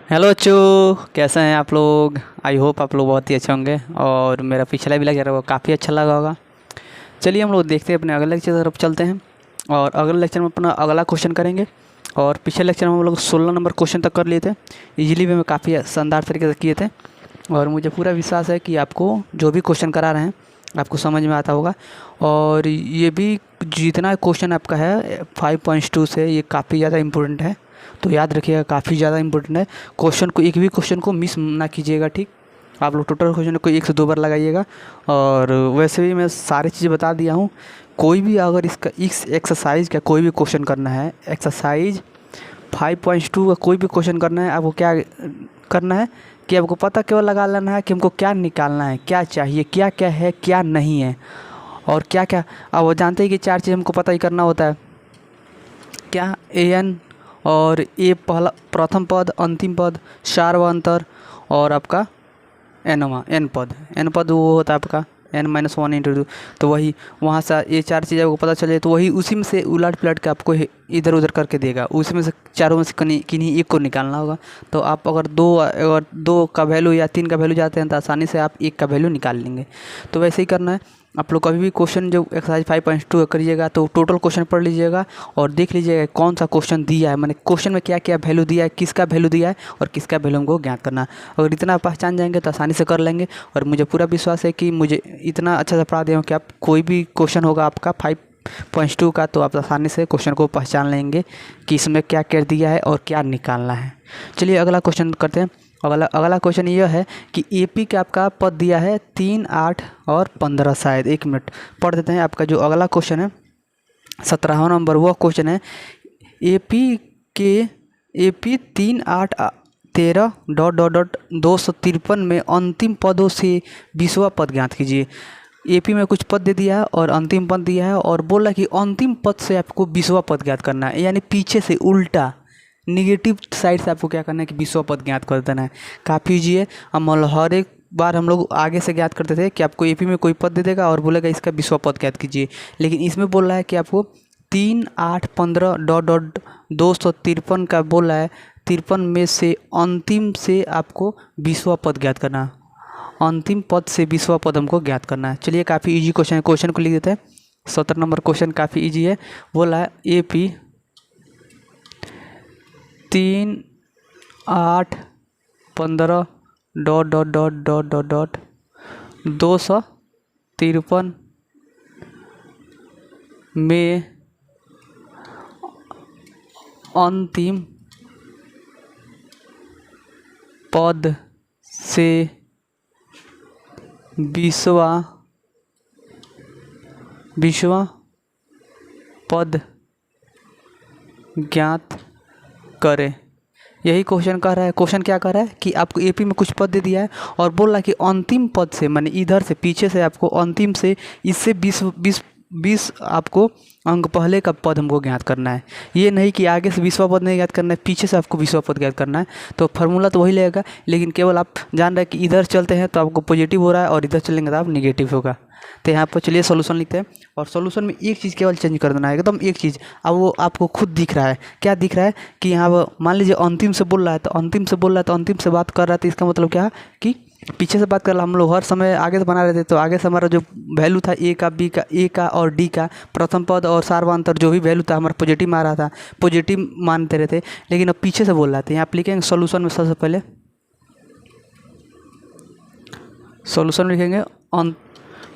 Hello बच्चों, कैसे हैं आप लोग। आई होप आप लोग बहुत ही अच्छे होंगे और मेरा पिछला भी लेक्चर वो काफ़ी अच्छा लगा होगा। चलिए हम लोग देखते हैं, अपने अगले लेक्चर की तरफ चलते हैं और अगले लेक्चर में अपना अगला क्वेश्चन करेंगे। और पिछले लेक्चर में हम लोग 16 नंबर क्वेश्चन तक कर लिए थे। इजीली भी हमें काफ़ी शानदार तरीके से किए थे और मुझे पूरा विश्वास है कि आपको जो भी क्वेश्चन करा रहे हैं आपको समझ में आता होगा। और ये भी जितना क्वेश्चन आपका है 5.2 से ये काफ़ी ज़्यादा इम्पोर्टेंट है, तो याद रखिएगा काफ़ी ज़्यादा इम्पोर्टेंट है। क्वेश्चन को एक भी क्वेश्चन को मिस ना कीजिएगा, ठीक। आप लोग टोटल क्वेश्चन को 1 से 2 बार लगाइएगा। और वैसे भी मैं सारी चीज़ें बता दिया हूँ। कोई भी अगर इसका इस एक्सरसाइज का कोई भी क्वेश्चन करना है, एक्सरसाइज 5.2 का कोई भी क्वेश्चन करना है, आपको क्या करना है कि आपको पता केवल लगा लेना है कि हमको क्या निकालना है, क्या चाहिए, क्या क्या है, क्या नहीं है और क्या क्या। अब वो जानते हैं कि 4 चीज़ हमको पता ही करना होता है। क्या एन और ए पहला प्रथम पद, अंतिम पद, सार्वंतर और आपका एन पद वो होता है आपका n-1 × 2। तो वही वहाँ से ये 4 चीज़ें आपको पता चले तो वही उसी में से उलट पलट के आपको इधर उधर करके देगा। उसी में से चारों में से किन्हीं एक को निकालना होगा। तो आप अगर दो का वैल्यू या 3 का वैल्यू जाते हैं तो आसानी से आप 1 का वैल्यू निकाल लेंगे। तो वैसे ही करना है। आप लोग कभी भी क्वेश्चन जो एक्सरसाइज 5.2 करिएगा तो टोटल क्वेश्चन पढ़ लीजिएगा और देख लीजिएगा कौन सा क्वेश्चन दिया है, मैंने क्वेश्चन में क्या क्या वैल्यू दिया है, किसका वैल्यू दिया है और किसका वैल्यू हमको ज्ञात करना है। अगर इतना पहचान जाएंगे तो आसानी से कर लेंगे। और मुझे पूरा विश्वास है कि मुझे इतना अच्छा से पढ़ा दिया हूँ कि आप कोई भी क्वेश्चन होगा आपका 5.2 का तो आप आसानी से क्वेश्चन को पहचान लेंगे कि इसमें क्या क्या दिया है और क्या निकालना है। चलिए अगला क्वेश्चन करते हैं। अगला क्वेश्चन ये है कि एपी का आपका पद दिया है 3, 8 और 15। शायद 1 मिनट पढ़ देते हैं। आपका जो अगला क्वेश्चन है 17वां नंबर वो क्वेश्चन है एपी 3, 8, 13 डॉट 253 में अंतिम पदों से 20वां पद ज्ञात कीजिए। एपी में कुछ पद दे दिया है और अंतिम पद दिया है और बोला कि अंतिम पद से आपको 20वां पद ज्ञात करना है, यानी पीछे से उल्टा निगेटिव साइड से आपको क्या करना है कि 20वां पद ज्ञात कर देना है। काफ़ी ईजी है। हम हर एक बार हम लोग आगे से ज्ञात करते थे कि आपको एपी में कोई पद दे देगा और बोलेगा इसका 20वां पद ज्ञात कीजिए, लेकिन इसमें बोल रहा है कि आपको 3, 8, 15 डॉट 253 का बोल रहा है। 53 में से अंतिम से आपको 20वां पद ज्ञात करना है। अंतिम पद से 20वां पद हमको ज्ञात करना है। चलिए काफ़ी इजी क्वेश्चन है, क्वेश्चन को लिख देते हैं। 17 नंबर क्वेश्चन काफ़ी इजी है। बोला है एपी 3, 8, 15 डॉट 253 में अंतिम पद से 20वां पद ज्ञात करें। यही क्वेश्चन कह रहा है। क्वेश्चन क्या कह रहा है कि आपको एपी में कुछ पद दे दिया है और बोल रहा है कि अंतिम पद से, माने इधर से पीछे से आपको अंतिम से इससे 20 आपको अंक पहले का पद हमको ज्ञात करना है। ये नहीं कि आगे से 20वां पद नहीं ज्ञात करना है, पीछे से आपको 20वां पद ज्ञात करना है। तो फार्मूला तो वही लगेगा, लेकिन केवल आप जान रहे हैं कि इधर चलते हैं तो आपको पॉजिटिव हो रहा है और इधर चलेंगे तो आप निगेटिव होगा। तो यहाँ पर चलिए सोल्यूशन लिखते हैं और सोल्यूशन में एक चीज़ केवल चेंज कर देना है, एकदम एक चीज़। अब वो आपको खुद दिख रहा है। क्या दिख रहा है कि यहाँ पर मान लीजिए अंतिम से बोल रहा है तो अंतिम से बात कर रहा है, तो इसका मतलब क्या कि पीछे से बात कर रहा। हम लोग हर समय आगे से बना रहे थे तो आगे से हमारा जो वैल्यू था ए का और डी का, प्रथम पद और सार्वंतर जो भी वैल्यू था हमारा पॉजिटिव में आ रहा था, पॉजिटिव मानते रहे थे। लेकिन अब पीछे से बोल रहा था। यहाँ आप लिखेंगे सोल्यूशन में सबसे पहले सोल्यूशन लिखेंगे।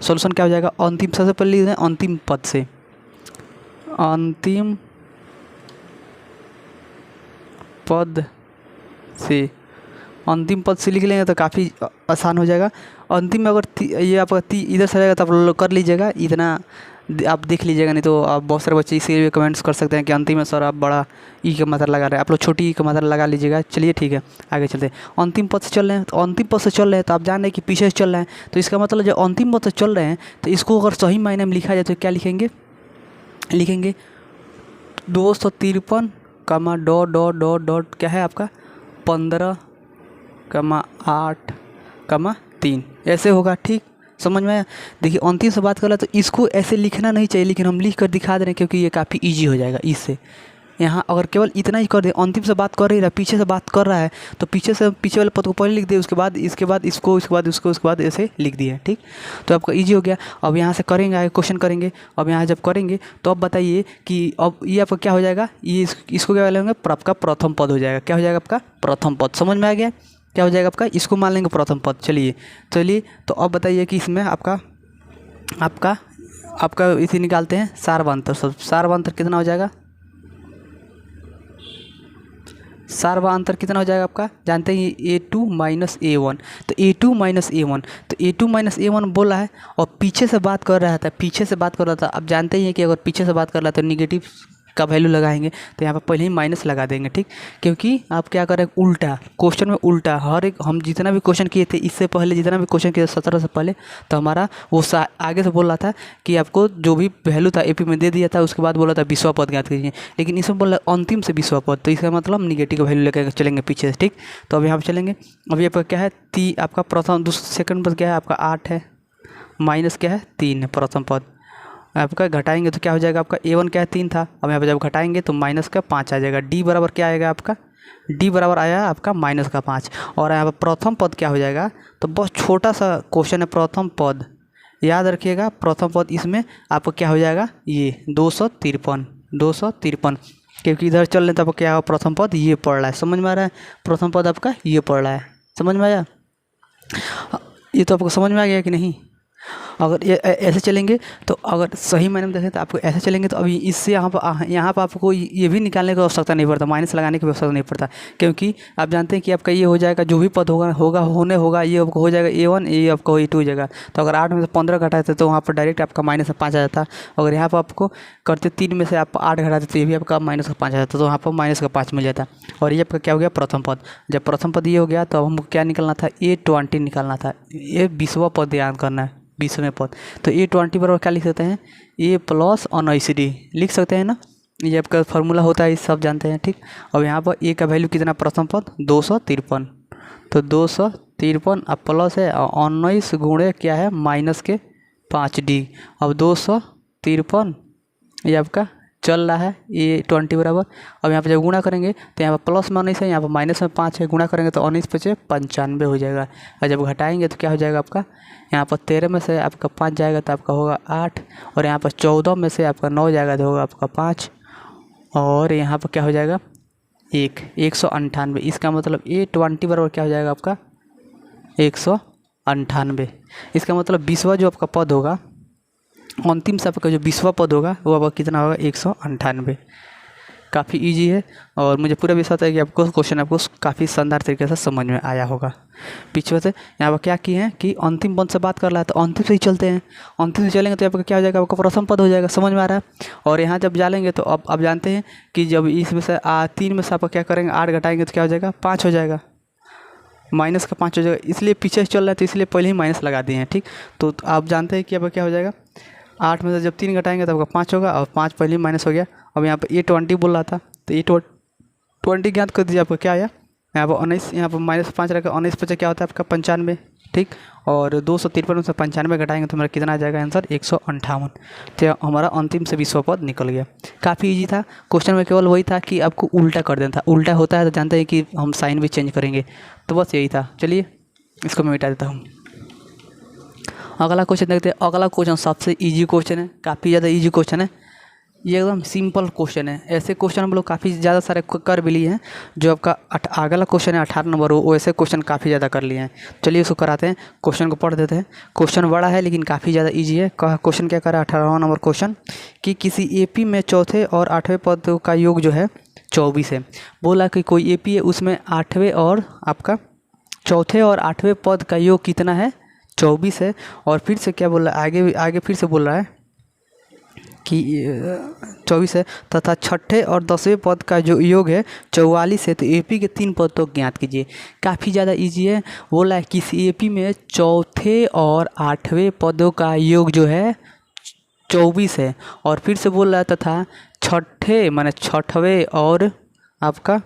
सोल्यूशन क्या हो जाएगा, अंतिम सबसे पहले लिख दें अंतिम पद से, अंतिम पद से अंतिम पद से लिख लेंगे तो काफ़ी आसान हो जाएगा। अंतिम में अगर ये आपका इधर से रहेगा तो आप लोग कर लीजिएगा, इतना आप देख लीजिएगा। नहीं तो आप बहुत सारे बच्चे इसके भी कमेंट्स कर सकते हैं कि अंतिम में सर आप बड़ा ई का मात्रा लगा रहे हैं, आप लोग छोटी ई का मात्रा लगा लीजिएगा। चलिए ठीक है, आगे चलते हैं। अंतिम पद से चल रहे हैं तो अंतिम पद से चल रहे हैं तो आप जान रहे हैं कि पीछे से चल रहे हैं, तो इसका मतलब जो अंतिम पद से चल रहे हैं तो इसको अगर सही मायने में लिखा जाए तो क्या लिखेंगे 253 कमा डॉट क्या है आपका 15,8,3 ऐसे होगा। ठीक, समझ में आया। देखिए अंतिम से बात कर रहा है तो इसको ऐसे लिखना नहीं चाहिए, लेकिन हम लिख कर दिखा दे रहे हैं क्योंकि ये काफ़ी इजी हो जाएगा। इससे यहाँ अगर केवल इतना ही कर दे, अंतिम से बात कर ही रहा है, पीछे से बात कर रहा है, तो पीछे से पीछे वाले पद को पहले लिख दिए, उसके बाद इसके बाद इसको, उसके बाद उसको, उसके बाद ऐसे लिख दिए, ठीक। तो आपका ईजी हो गया। अब यहाँ से करेंगे, आगे क्वेश्चन करेंगे। अब यहाँ जब करेंगे तो अब बताइए कि अब ये आपका क्या हो जाएगा, ये इसको क्या लेंगे, आपका प्रथम पद हो जाएगा। क्या हो जाएगा आपका प्रथम पद, समझ में आ गया। क्या हो जाएगा आपका, इसको मान लेंगे प्रथम पद। चलिए तो अब बताइए कि इसमें आपका इसे निकालते हैं सार्वंतर। सब सार्वंतर कितना हो जाएगा, सार्वंतर कितना हो जाएगा आपका, जानते हैं A2 माइनस A1। तो A2 माइनस A1, तो A2 माइनस A1 बोला है और पीछे से बात कर रहा था, पीछे से बात कर रहा था। अब जानते ही हैं कि अगर पीछे से बात कर रहा था तो निगेटिव का वैल्यू लगाएंगे, तो यहाँ पर पहले ही माइनस लगा देंगे, ठीक। क्योंकि आप क्या करें, उल्टा क्वेश्चन में उल्टा, हर एक हम जितना भी क्वेश्चन किए थे इससे पहले, जितना भी क्वेश्चन किए 17 से पहले, तो हमारा वो आगे से बोल रहा था कि आपको जो भी वैल्यू था AP में दे दिया था, उसके बाद बोला था 20वां पद ज्ञात कीजिए, लेकिन इसमें बोला अंतिम से 20वां पद, तो इसका मतलब निगेटिव का वैल्यू लेकर चलेंगे पीछे से, ठीक। तो अब यहाँ पर चलेंगे। अब ये पर क्या है, आपका प्रथम सेकंड पद क्या है आपका 8 है, माइनस क्या है 3 है प्रथम पद। आपका घटाएंगे तो क्या हो जाएगा, आपका A1 क्या है 3 था, अब यहाँ पर जब घटाएंगे तो माइनस का 5 आ जाएगा। D बराबर क्या आएगा आपका, D बराबर आया आपका माइनस का 5। और यहाँ पर प्रथम पद क्या हो जाएगा, तो बहुत छोटा सा क्वेश्चन है, प्रथम पद याद रखिएगा। प्रथम पद इसमें आपको क्या हो जाएगा, ये 253, क्योंकि इधर चल रहे तो आपको क्या होगा, प्रथम पद ये पढ़ रहा है, समझ में आ रहा है, प्रथम पद आपका ये पढ़ रहा है, समझ में आया। ये तो आपको समझ में आ गया कि नहीं। अगर ये ऐसे चलेंगे तो अगर सही मायने में देखें तो आपको ऐसे चलेंगे तो अभी इससे यहाँ पर आपको ये भी निकालने की आवश्यकता नहीं पड़ता, माइनस लगाने की आवश्यकता नहीं पड़ता, क्योंकि आप जानते हैं कि आपका ये हो जाएगा, जो भी पद होगा ये आपको हो जाएगा A1, ये आपका A2 हो जाएगा। तो अगर 8 में से 15 घटाते तो वहाँ पर डायरेक्ट आपका माइनस 5 आ जाता। अगर यहाँ पर आपको करते 3 में से आप 8 घटाते तो ये भी आपका माइनस का 5 आ जाता, तो वहाँ पर माइनस का 5 मिल जाता। और ये आपका क्या हो गया, प्रथम पद। जब प्रथम पद ये हो गया तो हमको क्या निकालना था, A20 निकालना था। ये 20वां पद याद करना है, 20वें पद। तो A20 बराबर क्या लिख सकते हैं, A प्लस 19D लिख सकते हैं ना, ये आपका फार्मूला होता है, सब जानते हैं, ठीक। अब यहाँ पर A का वैल्यू कितना, प्रथम पद 253, तो 253 अब प्लस है 19 गुणे क्या है माइनस के 5D। अब 253 ये आपका चल रहा है A20 बराबर। अब यहाँ पे जब गुणा करेंगे तो यहाँ पर प्लस में 19 है, यहाँ पर माइनस में 5 है, गुणा करेंगे तो 19 × 5 = 95 हो जाएगा। और जब घटाएंगे तो क्या हो जाएगा आपका, यहाँ पर 13 में से आपका 5 जाएगा तो आपका होगा 8, और यहाँ पर 14 में से आपका 9 जाएगा तो होगा आपका 5, और यहाँ पर क्या हो जाएगा 198। इसका मतलब A20 बराबर क्या हो जाएगा आपका 198। इसका मतलब 20वां जो आपका पद होगा, अंतिम से आपका जो 20वां पद होगा वो आपका कितना होगा 198। काफ़ी इजी है और मुझे पूरा विश्वास है कि आपको क्वेश्चन काफ़ी शानदार तरीके से समझ में आया होगा। पीछे से यहाँ पर क्या किए हैं कि अंतिम पद से बात कर रहा है तो अंतिम से ही चलते हैं, अंतिम से चलेंगे तो आपका क्या हो जाएगा, आपका प्रथम पद हो जाएगा, समझ में आ रहा है। और यहाँ जब डालेंगे तो अब आप जानते हैं कि जब इसमें से 3 में से आपका क्या करेंगे, 8 घटाएंगे तो क्या हो जाएगा 5 हो जाएगा, माइनस का 5 हो जाएगा। इसलिए पीछे से चल रहा है तो इसलिए पहले ही माइनस लगा दिए हैं, ठीक। तो आप जानते हैं कि आपका क्या हो जाएगा, 8 में से जब 3 घटाएंगे तो आपका 5 होगा, और 5 पहले ही माइनस हो गया। अब यहाँ पर A20 बोल रहा था तो A20 ज्ञात कर दीजिए, आपका क्या आया यहाँ पर 19, यहाँ पर -5 रखा, 19 × 5 क्या होता है आपका 95, ठीक। और 253 में से 95 घटाएंगे तो हमारा कितना आ जाएगा आंसर 158। तो हमारा अंतिम से 20वां पद निकल गया। काफ़ी इजी था, क्वेश्चन में केवल वही था कि आपको उल्टा कर देना था। उल्टा होता है तो जानते हैं कि हम साइन भी चेंज करेंगे, तो बस यही था। चलिए इसको मैं मिटा देता हूँ। अगला क्वेश्चन देखते हैं। अगला क्वेश्चन सबसे इजी क्वेश्चन है, काफ़ी ज़्यादा इजी क्वेश्चन है, ये एकदम सिंपल क्वेश्चन है। ऐसे क्वेश्चन हम लोग काफ़ी ज़्यादा सारे कर भी लिए हैं। जो आपका अगला क्वेश्चन है 18 नंबर, वो वैसे क्वेश्चन काफ़ी ज़्यादा कर लिए हैं। चलिए उसको कराते हैं, क्वेश्चन को पढ़ देते हैं। क्वेश्चन बड़ा है लेकिन काफ़ी ज़्यादा इजी है। क्वेश्चन क्या करा 18वां नंबर क्वेश्चन कि किसी AP में चौथे और 8वें पद का योग जो है 24 है। बोला कि कोई AP है, उसमें 8वें और आपका चौथे और 8वें पद का योग कितना है 24 है। और फिर से क्या बोल रहा है, आगे फिर से बोल रहा है कि 24 है, तथा छठे और 10वें पद का जो योग है 44 है। तो AP के 3 पद तो ज्ञात कीजिए। काफ़ी ज़्यादा इजी है। बोला है किसी AP में चौथे और 8वें पदों का योग जो है 24 है। और फिर से बोल रहा है तथा छठे माने 6वें और आपका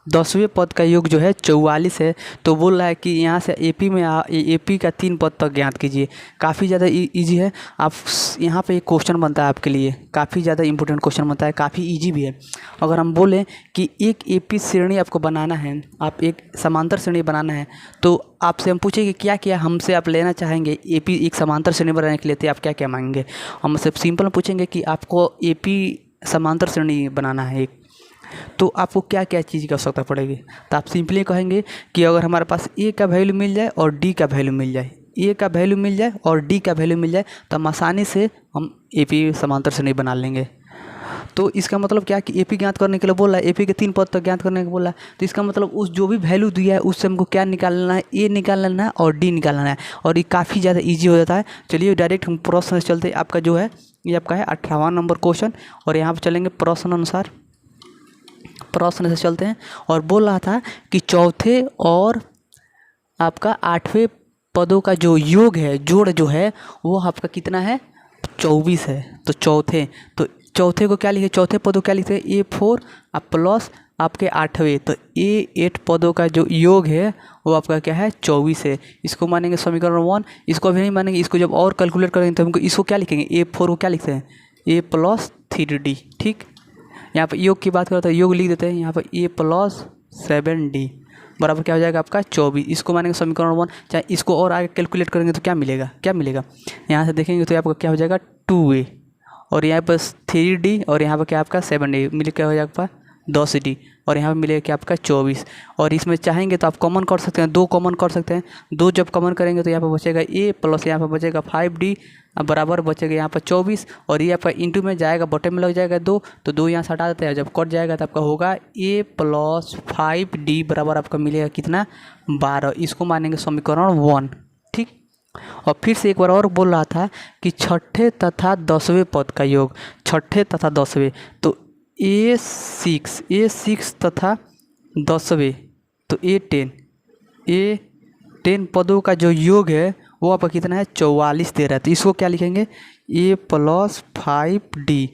10वें पद का योग जो है 44 है। तो बोल रहा है कि यहाँ से एपी का 3 पद तक ज्ञात कीजिए। काफ़ी ज़्यादा इजी है। आप यहाँ पे एक क्वेश्चन बनता है आपके लिए, काफ़ी ज़्यादा इंपॉर्टेंट क्वेश्चन बनता है, काफ़ी इजी भी है। अगर हम बोलें कि एक एपी श्रेणी आपको बनाना है, आप एक समांतर श्रेणी बनाना है, तो आपसे हम पूछेंगे क्या क्या हमसे आप लेना चाहेंगे एपी एक समांतर श्रेणी बनाने के लिए, तो आप क्या क्या मांगेंगे। हम सिर्फ सिंपल पूछेंगे कि आपको एपी समांतर श्रेणी बनाना है एक, तो आपको क्या क्या चीज़ की आवश्यकता पड़ेगी। तो आप सिंपली कहेंगे कि अगर हमारे पास ए का वैल्यू मिल जाए और डी का वैल्यू मिल जाए, ए का वैल्यू मिल जाए और डी का वैल्यू मिल जाए, तो हम आसानी से हम एपी समांतर श्रेणी बना लेंगे। तो इसका मतलब क्या है कि एपी ज्ञात करने के लिए बोला है, एपी के 3 पद तक ज्ञात करने को बोला है। तो इसका मतलब उस जो भी वैल्यू दिया है उससे हमको क्या निकाल लेना है, ए निकाल लेना है और डी निकाल लेना है, और ये काफ़ी ज़्यादा ईजी हो जाता है। चलिए डायरेक्ट हम प्रश्न से चलते हैं। आपका जो है ये आपका है 58 नंबर क्वेश्चन, और यहाँ पर चलेंगे प्रश्न अनुसार। प्रश्न से चलते हैं, और बोल रहा था कि चौथे और आपका 8वें पदों का जो योग है, जोड़ जो है वो आपका कितना है, 24 है। तो चौथे को क्या लिखे, चौथे पदों क्या लिखते हैं, A4 अब प्लस आपके 8वें, तो A8 पदों का जो योग है वो आपका क्या है, 24 है। इसको मानेंगे समीकरण 1। इसको अभी नहीं मानेंगे, इसको जब और कैलकुलेट करेंगे तो हमको इसको क्या लिखेंगे, A4 को क्या लिखते हैं, A + 3D। ठीक, यहाँ पर योग की बात करें तो योग लिख देते हैं यहाँ पर A + 7D बराबर क्या हो जाएगा आपका 24। इसको मानेंगे समीकरण 1। चाहे इसको और आगे कैलकुलेट करेंगे तो क्या मिलेगा, यहाँ से देखेंगे तो आपका क्या हो जाएगा 2A, और यहाँ पर 3D, और यहाँ पर क्या आपका 7D मिल क्या हो जाएगा आपका 10D, और यहाँ पर मिलेगा क्या आपका 24। और इसमें चाहेंगे तो आप कॉमन कर सकते हैं, 2 कॉमन कर सकते हैं। 2 जब कॉमन करेंगे तो यहाँ पर बचेगा A प्लस यहाँ पर बचेगा 5D बराबर बचेगा यहाँ पर 24, और ये आपका इंटू में जाएगा, बटे में लग जाएगा 2, तो 2 यहाँ से हटा देते हैं। जब कट जाएगा तो आपका होगा A + 5D बराबर आपका मिलेगा कितना, 12। इसको मानेंगे समीकरण 1। ठीक, और फिर से एक बार और बोल रहा था कि छठे तथा 10वें पद का योग, छठे तथा 10वें, तो A6 तथा 10वें, तो A10 पदों का जो योग है वो आपका कितना है, 44 दे रहा है। तो इसको क्या लिखेंगे, A + 5D,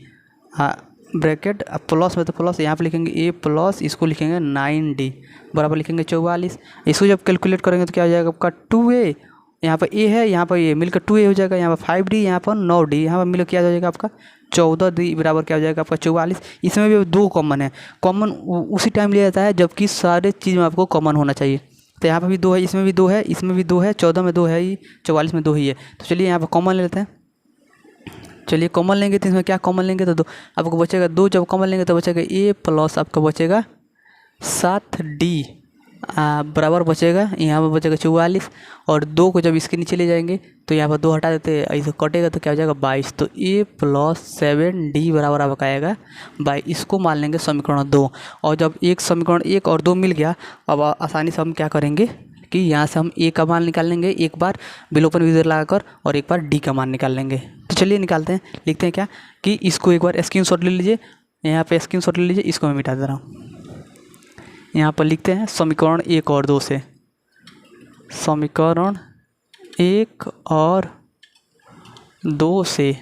हाँ ब्रैकेट प्लस में तो प्लस, यहाँ पे लिखेंगे A प्लस, इसको लिखेंगे 9D बराबर लिखेंगे 44। इसको जब कैलकुलेट करेंगे तो क्या हो जाएगा आपका 2A, यहाँ पर A है, यहाँ पर A मिलकर 2A हो जाएगा, यहाँ पर 5D, यहाँ पर 9D, यहाँ पर मिलकर क्या हो जाएगा आपका 14D बराबर क्या हो जाएगा आपका 44। इसमें भी 2 कॉमन है, कॉमन उसी टाइम लिया जाता है जबकि सारे चीज़ में आपको कॉमन होना चाहिए। तो यहाँ पर भी 2 है, इसमें भी 2 है, इसमें भी 2 है, 14 में 2 है ही, 44 में 2 ही है। तो चलिए यहाँ पर कॉमन ले लेते हैं। चलिए कॉमन लेंगे तो इसमें क्या कॉमन लेंगे, तो 2 आपको बचेगा, 2 जब कॉमन लेंगे तो बचेगा A प्लस आपका बचेगा 7D बराबर बचेगा, यहाँ पर बचेगा 44, और 2 को जब इसके नीचे ले जाएंगे तो यहाँ पर 2 हटा देते हैं, ऐसे कटेगा तो क्या हो जाएगा 22। तो A + 7D बराबर आपका आएगा 22। इसको मान लेंगे समीकरण 2। और जब एक समीकरण 1 और 2 मिल गया, अब आसानी से हम क्या करेंगे कि यहाँ से हम A का मान निकाल लेंगे एक बार विलोपन विधि लगाकर, और एक बार D का मान निकाल लेंगे। तो चलिए निकालते हैं। लिखते हैं क्या कि इसको एक बार स्क्रीनशॉट ले लीजिए, यहाँ पे स्क्रीनशॉट ले लीजिए, इसको मैं मिटा दे रहा हूँ। यहाँ पर लिखते हैं समीकरण 1 और 2 से, समीकरण 1 और 2 से,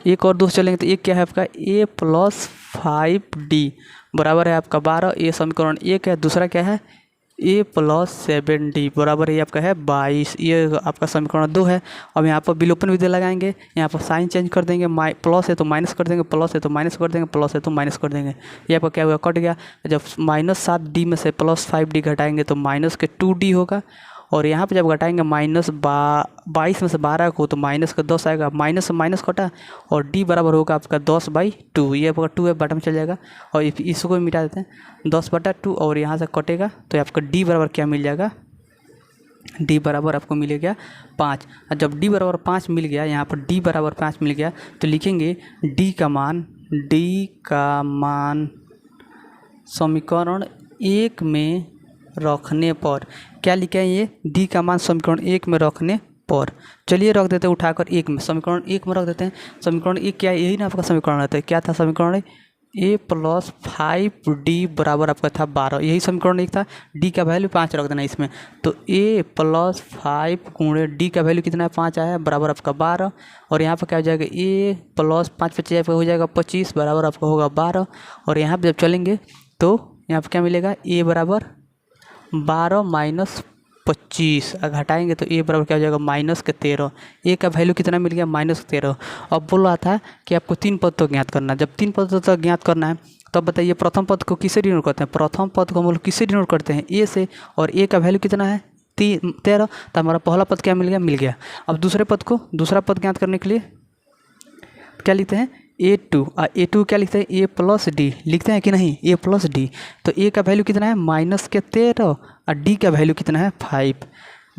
1 और 2 से चलेंगे तो एक क्या है आपका A + 5D बराबर है आपका 12। ये समीकरण 1 है। दूसरा क्या है A + 7D बराबर ये आपका है 22। ये आपका समीकरण 2 है। अब यहाँ पर विलोपन विधि लगाएंगे, यहाँ पर साइन चेंज कर देंगे, प्लस है तो माइनस कर देंगे, प्लस है तो माइनस कर देंगे, प्लस है तो माइनस कर देंगे। ये आपका क्या होगा, कट गया। जब -7D में से +5D घटाएंगे तो -2D होगा, और यहाँ पे जब घटाएंगे -22 में से 12 को तो -10 आएगा, माइनस से माइनस कटा, और D बराबर होगा आपका 10/2। ये आपका 2 है, बटन में चल जाएगा, और इसको भी मिटा देते हैं 10/2, और यहाँ से कटेगा तो आपका D बराबर क्या मिल जाएगा, D बराबर आपको मिलेगा 5। और जब D बराबर 5 मिल गया, यहाँ पर D बराबर 5 मिल गया, तो लिखेंगे D का मान समीकरण 1 में रखने पर, क्या लिखा है ये, D का मान समीकरण 1 में रखने पर। चलिए रख देते हैं उठाकर 1 में, समीकरण 1 में रख देते हैं। समीकरण 1 क्या है, यही ना आपका समीकरण रहता है। क्या था समीकरण, A + 5D बराबर आपका था 12, यही समीकरण 1 था। D का वैल्यू 5 रख देना इसमें, तो A + 5 गुणे D का वैल्यू कितना है 5 आया बराबर आपका 12, और यहाँ पर क्या हो जाएगा A + 5 पे हो जाएगा 25 बराबर आपका होगा 12, और यहाँ पर जब चलेंगे तो यहाँ पर क्या मिलेगा, ए बराबर 12 माइनस 25, घटाएंगे तो ए बराबर क्या हो जाएगा -13। ए का वैल्यू कितना मिल गया -13। अब बोल रहा था कि आपको 3 पद तो ज्ञात करना है। जब 3 पद तो ज्ञात करना है तब बताइए प्रथम पद को किससे डिनोट करते हैं, प्रथम पद को हम लोग किससे डिनोट करते हैं, ए से, और ए का वैल्यू कितना है 13। तो हमारा पहला पद क्या मिल गया। अब दूसरा पद ज्ञात करने के लिए क्या लिखते हैं, A2, और A2 क्या लिखते हैं, A प्लस डी लिखते हैं कि नहीं, A प्लस डी। तो A का वैल्यू कितना है -13 और D का वैल्यू कितना है 5।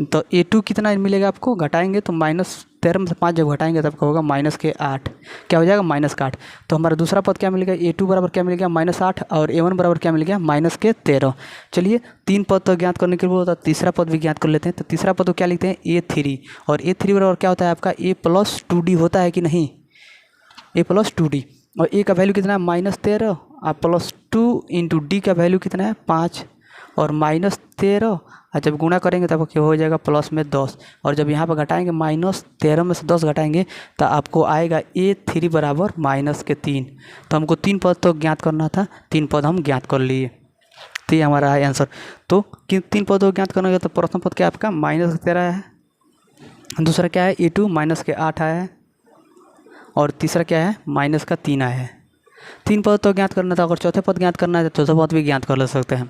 तो A2 कितना मिलेगा आपको, घटाएंगे तो -13 में से 5 जब घटाएंगे तब होगा -8, क्या हो जाएगा -8। तो हमारा दूसरा पद क्या मिलेगा, A2 बराबर क्या मिल गया -8 और A1 बराबर क्या मिल गया -13। चलिए 3 पद तो ज्ञात करने के लिए बोला, तीसरा पद भी ज्ञात कर लेते हैं। तो तीसरा पद को क्या लिखते हैं A3, और A3 बराबर क्या होता है आपका A प्लस 2D होता है कि नहीं, A प्लस 2D। और A का वैल्यू कितना है -13 और +2 इंटू डी का वैल्यू कितना है 5 और -13, और जब गुणा करेंगे तब क्या हो जाएगा प्लस में 10, और जब यहाँ पर घटाएंगे -13 में से 10 घटाएंगे तो आपको आएगा A3 बराबर -3। तो हमको 3 पद तो ज्ञात करना था, 3 पद हम ज्ञात कर लिए, तो ये हमारा है आंसर। तो 3 पद को ज्ञात करना है तो प्रथम पद क्या आपका -13 है, दूसरा क्या है A2 -8 आया है, और तीसरा क्या है -3 आया है। 3 पद तो ज्ञात करना था, अगर चौथे पद ज्ञात करना है तो चौथा पद भी ज्ञात कर ले सकते हैं।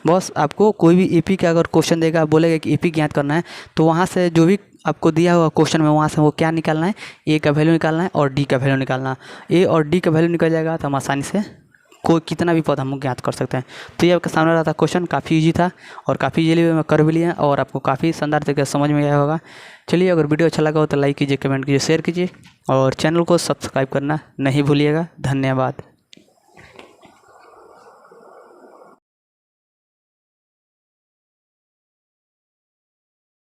बस आपको कोई भी एपी का अगर क्वेश्चन देगा, बोलेगा कि एपी ज्ञात करना है, तो वहाँ से जो भी आपको दिया हुआ क्वेश्चन में वहाँ से वो क्या निकालना है, ए का वैल्यू निकालना है और डी का वैल्यू निकालना है। ए और डी का वैल्यू निकल जाएगा तो हम आसानी से कोई कितना भी पद हम ज्ञात कर सकते हैं। तो ये आपके सामने रहा था क्वेश्चन, काफ़ी इजी था और काफ़ी इजीली मैं कर भी लिया और आपको काफ़ी शानदार तरीके से समझ में आया होगा। चलिए अगर वीडियो अच्छा लगा हो तो लाइक कीजिए, कमेंट कीजिए, शेयर कीजिए और चैनल को सब्सक्राइब करना नहीं भूलिएगा। धन्यवाद।